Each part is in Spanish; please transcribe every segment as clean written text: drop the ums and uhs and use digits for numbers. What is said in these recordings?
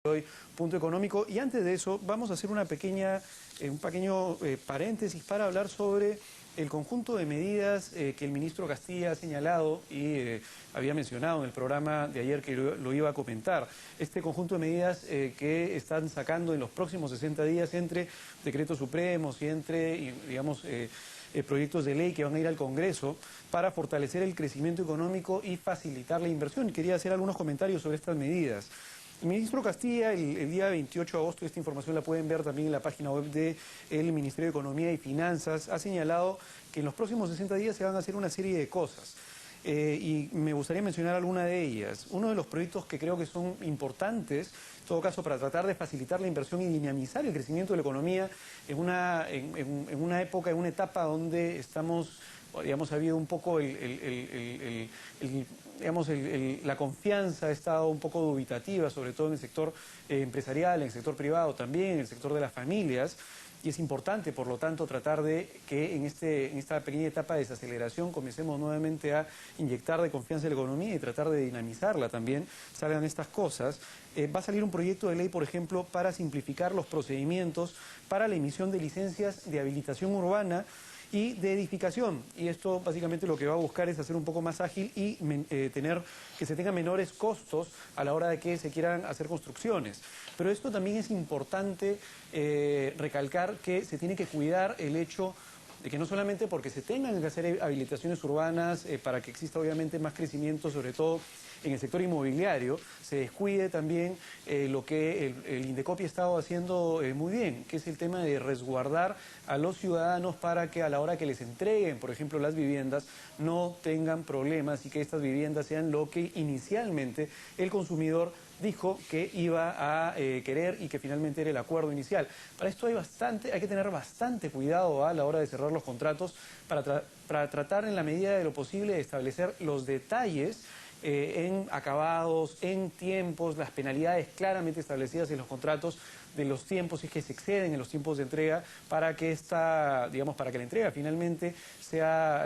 hoy, Punto Económico. Y antes de eso, vamos a hacer un pequeño paréntesis para hablar sobre el conjunto de medidas que el ministro Castilla ha señalado y había mencionado en el programa de ayer que lo iba a comentar. Este conjunto de medidas que están sacando en los próximos 60 días entre decretos supremos y entre, digamos, proyectos de ley que van a ir al Congreso para fortalecer el crecimiento económico y facilitar la inversión. Quería hacer algunos comentarios sobre estas medidas. El ministro Castilla, el día 28 de agosto, esta información la pueden ver también en la página web del Ministerio de Economía y Finanzas, ha señalado que en los próximos 60 días se van a hacer una serie de cosas. Y me gustaría mencionar alguna de ellas. Uno de los proyectos que creo que son importantes, en todo caso, para tratar de facilitar la inversión y dinamizar el crecimiento de la economía en una época, en una etapa donde estamos, digamos, ha habido un poco la confianza ha estado un poco dubitativa, sobre todo en el sector empresarial, en el sector privado también, en el sector de las familias. Y es importante, por lo tanto, tratar de que en esta pequeña etapa de desaceleración comencemos nuevamente a inyectar de confianza en la economía y tratar de dinamizarla también, salgan estas cosas. Va a salir un proyecto de ley, por ejemplo, para simplificar los procedimientos para la emisión de licencias de habilitación urbana y de edificación. Y esto básicamente lo que va a buscar es hacer un poco más ágil y que se tengan menores costos a la hora de que se quieran hacer construcciones. Pero esto también es importante recalcar que se tiene que cuidar el hecho de que no solamente porque se tengan que hacer habilitaciones urbanas para que exista obviamente más crecimiento, sobre todo en el sector inmobiliario, se descuide también lo que el Indecopi ha estado haciendo muy bien, que es el tema de resguardar a los ciudadanos para que a la hora que les entreguen, por ejemplo, las viviendas, no tengan problemas y que estas viviendas sean lo que inicialmente el consumidor dijo que iba a querer y que finalmente era el acuerdo inicial. Para esto hay que tener bastante cuidado a la hora de cerrar los contratos para tratar en la medida de lo posible de establecer los detalles en acabados, en tiempos, las penalidades claramente establecidas en los contratos de los tiempos, si es que se exceden en los tiempos de entrega, para que para que la entrega finalmente sea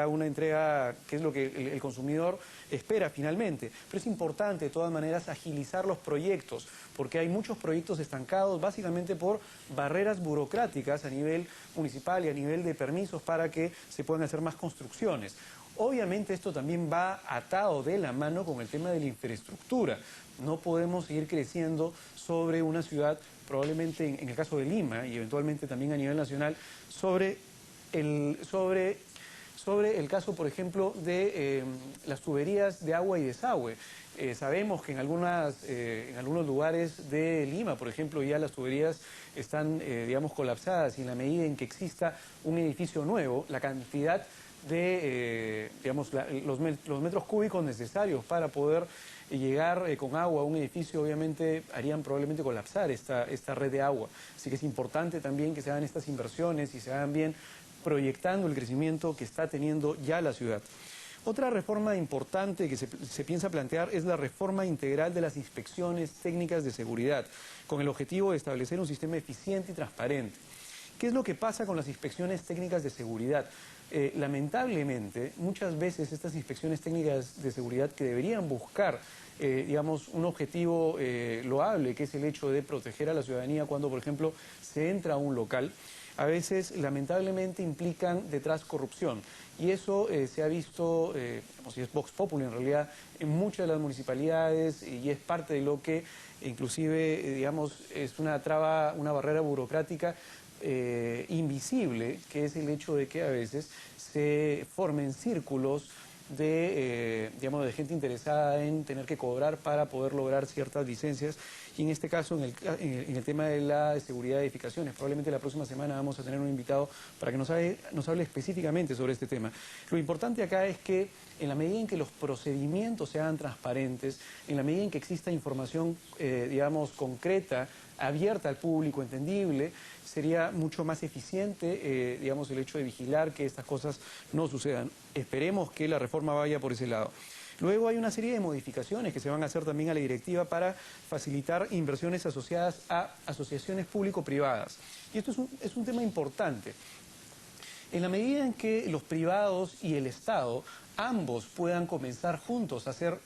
una entrega que es lo que el consumidor espera finalmente. Pero es importante, de todas maneras, agilizar los proyectos, porque hay muchos proyectos estancados básicamente por barreras burocráticas a nivel municipal y a nivel de permisos para que se puedan hacer más construcciones. Obviamente esto también va atado de la mano con el tema de la infraestructura. No podemos seguir creciendo sobre una ciudad, probablemente en el caso de Lima y eventualmente también a nivel nacional, sobre el caso, por ejemplo, de las tuberías de agua y desagüe. Sabemos que en algunos lugares de Lima, por ejemplo, ya las tuberías están, digamos, colapsadas y en la medida en que exista un edificio nuevo, la cantidad de, los metros cúbicos necesarios para poder llegar con agua a un edificio obviamente harían probablemente colapsar esta red de agua. Así que es importante también que se hagan estas inversiones y se hagan bien proyectando el crecimiento que está teniendo ya la ciudad. Otra reforma importante que se piensa plantear es la reforma integral de las inspecciones técnicas de seguridad, con el objetivo de establecer un sistema eficiente y transparente. ¿Qué es lo que pasa con las inspecciones técnicas de seguridad? Lamentablemente, muchas veces estas inspecciones técnicas de seguridad que deberían buscar, digamos, un objetivo loable, que es el hecho de proteger a la ciudadanía cuando, por ejemplo, se entra a un local, a veces, lamentablemente, implican detrás corrupción. Y eso se ha visto, como si es Vox Populi en realidad, en muchas de las municipalidades y es parte de lo que, inclusive, digamos, es una traba, una barrera burocrática invisible, que es el hecho de que a veces se formen círculos de gente interesada en tener que cobrar para poder lograr ciertas licencias. Y en este caso, en el tema de la seguridad de edificaciones, probablemente la próxima semana vamos a tener un invitado para que nos hable específicamente sobre este tema. Lo importante acá es que en la medida en que los procedimientos sean transparentes, en la medida en que exista información, concreta, abierta al público, entendible, sería mucho más eficiente, el hecho de vigilar que estas cosas no sucedan. Esperemos que la reforma vaya por ese lado. Luego hay una serie de modificaciones que se van a hacer también a la directiva para facilitar inversiones asociadas a asociaciones público-privadas. Y esto es un tema importante. En la medida en que los privados y el Estado ambos puedan comenzar juntos a hacer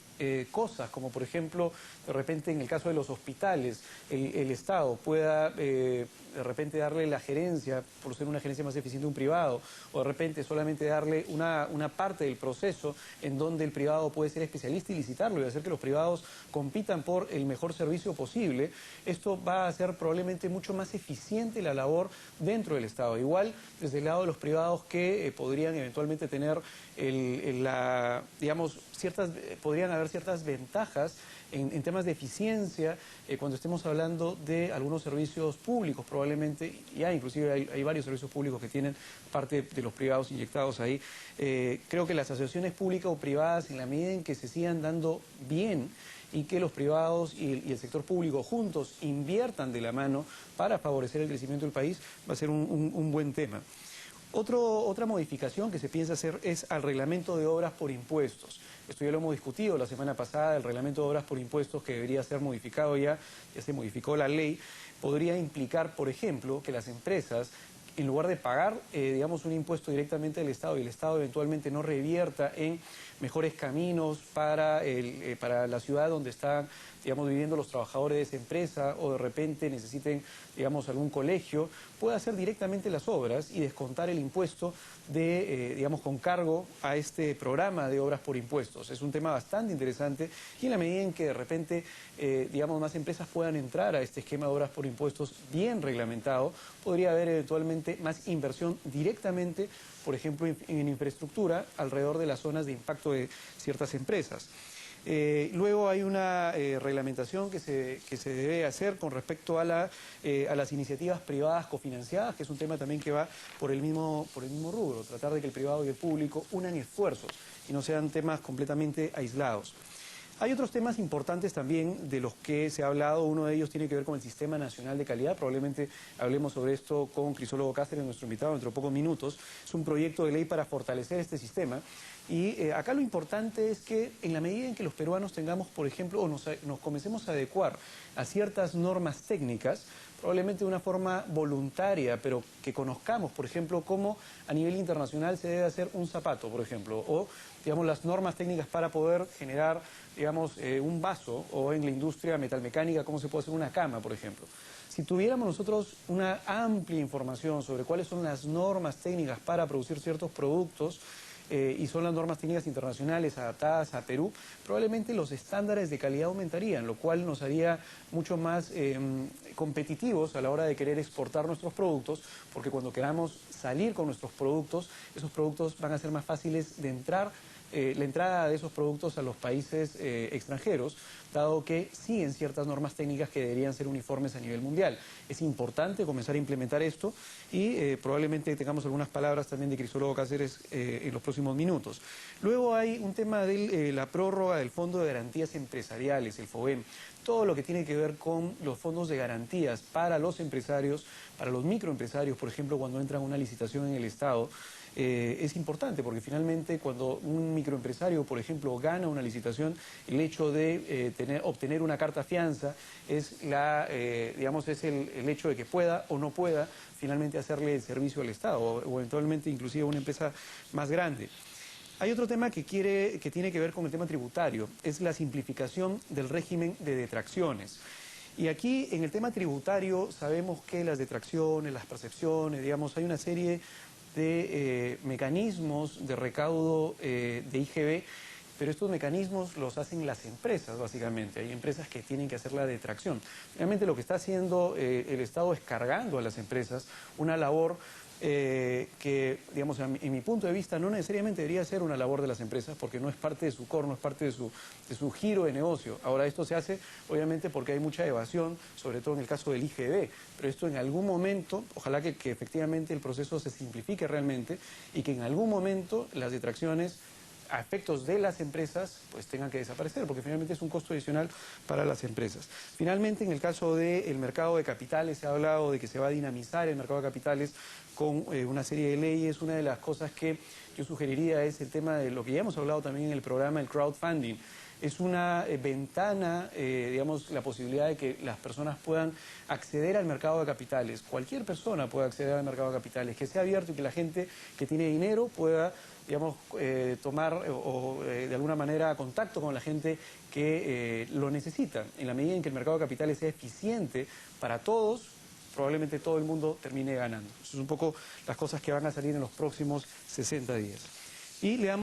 cosas, como por ejemplo, de repente en el caso de los hospitales, el Estado pueda de repente darle la gerencia, por ser una gerencia más eficiente a un privado, o de repente solamente darle una parte del proceso en donde el privado puede ser especialista y licitarlo y hacer que los privados compitan por el mejor servicio posible. Esto va a hacer probablemente mucho más eficiente la labor dentro del Estado. Igual desde el lado de los privados que podrían eventualmente tener digamos, podrían haber ciertas ventajas en temas de eficiencia cuando estemos hablando de algunos servicios públicos, probablemente, ya inclusive hay varios servicios públicos que tienen parte de los privados inyectados ahí. Creo que las asociaciones públicas o privadas, en la medida en que se sigan dando bien y que los privados y el sector público juntos inviertan de la mano para favorecer el crecimiento del país, va a ser un buen tema. Otra modificación que se piensa hacer es al reglamento de obras por impuestos. Esto ya lo hemos discutido la semana pasada, el reglamento de obras por impuestos que debería ser modificado ya se modificó la ley, podría implicar, por ejemplo, que las empresas, en lugar de pagar, digamos, un impuesto directamente del Estado y el Estado eventualmente no revierta en mejores caminos para la ciudad donde están, digamos, viviendo los trabajadores de esa empresa o de repente necesiten, digamos, algún colegio, puede hacer directamente las obras y descontar el impuesto digamos, con cargo a este programa de obras por impuestos. Es un tema bastante interesante y en la medida en que de repente, digamos, más empresas puedan entrar a este esquema de obras por impuestos bien reglamentado, podría haber eventualmente más inversión directamente, por ejemplo, en infraestructura alrededor de las zonas de impacto de ciertas empresas. Luego hay una reglamentación que se debe hacer con respecto a las iniciativas privadas cofinanciadas, que es un tema también que va por el mismo rubro, tratar de que el privado y el público unan esfuerzos y no sean temas completamente aislados. Hay otros temas importantes también de los que se ha hablado. Uno de ellos tiene que ver con el Sistema Nacional de Calidad. Probablemente hablemos sobre esto con Crisólogo Cáceres, nuestro invitado, dentro de pocos minutos. Es un proyecto de ley para fortalecer este sistema. Y acá lo importante es que en la medida en que los peruanos tengamos, por ejemplo, o nos comencemos a adecuar a ciertas normas técnicas, probablemente de una forma voluntaria, pero que conozcamos, por ejemplo, cómo a nivel internacional se debe hacer un zapato, por ejemplo, o, digamos, las normas técnicas para poder generar, digamos, un vaso, o en la industria metalmecánica, cómo se puede hacer una cama, por ejemplo. Si tuviéramos nosotros una amplia información sobre cuáles son las normas técnicas para producir ciertos productos, y son las normas técnicas internacionales adaptadas a Perú, probablemente los estándares de calidad aumentarían, lo cual nos haría mucho más competitivos a la hora de querer exportar nuestros productos, porque cuando queramos salir con nuestros productos, esos productos van a ser más fáciles de entrar, la entrada de esos productos a los países extranjeros, dado que siguen ciertas normas técnicas que deberían ser uniformes a nivel mundial. Es importante comenzar a implementar esto y probablemente tengamos algunas palabras también de Crisólogo Cáceres en los próximos minutos. Luego hay un tema de la prórroga del Fondo de Garantías Empresariales, el FOGEM. Todo lo que tiene que ver con los fondos de garantías para los empresarios, para los microempresarios, por ejemplo, cuando entran a una licitación en el Estado, es importante porque finalmente cuando un microempresario, por ejemplo, gana una licitación, el hecho de obtener una carta fianza es, digamos, es el hecho de que pueda o no pueda finalmente hacerle el servicio al Estado o eventualmente inclusive a una empresa más grande. Hay otro tema que tiene que ver con el tema tributario, es la simplificación del régimen de detracciones. Y aquí, en el tema tributario, sabemos que las detracciones, las percepciones, digamos, hay una serie de mecanismos de recaudo de IGB, pero estos mecanismos los hacen las empresas, básicamente. Hay empresas que tienen que hacer la detracción. Realmente lo que está haciendo el Estado es cargando a las empresas una labor que, digamos, en mi punto de vista, no necesariamente debería ser una labor de las empresas, porque no es parte de su core, no es parte de su giro de negocio. Ahora, esto se hace, obviamente, porque hay mucha evasión, sobre todo en el caso del IGB, pero esto en algún momento, ojalá que efectivamente el proceso se simplifique realmente y que en algún momento las detracciones a efectos de las empresas, pues tengan que desaparecer, porque finalmente es un costo adicional para las empresas. Finalmente, en el caso del mercado de capitales, se ha hablado de que se va a dinamizar el mercado de capitales con una serie de leyes. Una de las cosas que yo sugeriría es el tema de lo que ya hemos hablado también en el programa, el crowdfunding. es una ventana, digamos, la posibilidad de que las personas puedan acceder al mercado de capitales. Cualquier persona puede acceder al mercado de capitales, que sea abierto y que la gente que tiene dinero pueda, digamos, tomar de alguna manera contacto con la gente que lo necesita. En la medida en que el mercado de capitales sea eficiente para todos, probablemente todo el mundo termine ganando. Eso es un poco las cosas que van a salir en los próximos 60 días. Y le damos